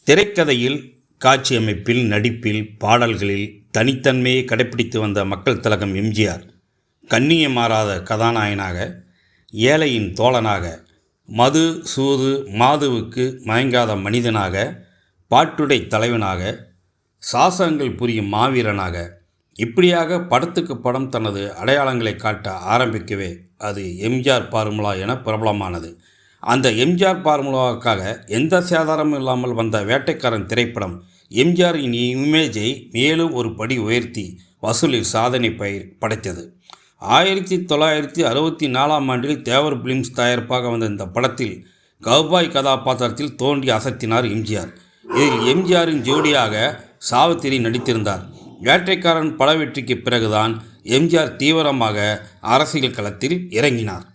திரைக்கதையில், காட்சியமைப்பில், நடிப்பில், பாடல்களில் தனித்தன்மையை கடைப்பிடித்து வந்த மக்கள் திலகம் எம்ஜிஆர். கண்ணியம் மாறாத கதாநாயகனாக, ஏழையின் தோழனாக, மது சூது மாதுவுக்கு மயங்காத மனிதனாக, பாட்டுடை தலைவனாக, சாசகங்கள் புரியும் மாவீரனாக, இப்படியாக படத்துக்கு படம் தனது அடையாளங்களை காட்ட ஆரம்பிக்கவே அது எம்ஜிஆர் ஃபார்முலா என பிரபலமானது. அந்த எம்ஜிஆர் ஃபார்முலாவுக்காக எந்த சேதாரமும் இல்லாமல் வந்த வேட்டைக்காரன் திரைப்படம் எம்ஜிஆரின் இமேஜை மேலும் ஒரு படி உயர்த்தி வசூலில் சாதனை படைத்தது. 1964 தேவர் பிலிம்ஸ் தயாரிப்பாக வந்த இந்த படத்தில் கௌபாய் கதாபாத்திரத்தில் தோன்றி அசத்தினார் எம்ஜிஆர். இதில் எம்ஜிஆரின் ஜோடியாக சாவித்திரி நடித்திருந்தார். வேட்டைக்காரன் பட வெற்றிக்கு பிறகுதான் எம்ஜிஆர் தீவிரமாக அரசியல் களத்தில் இறங்கினார்.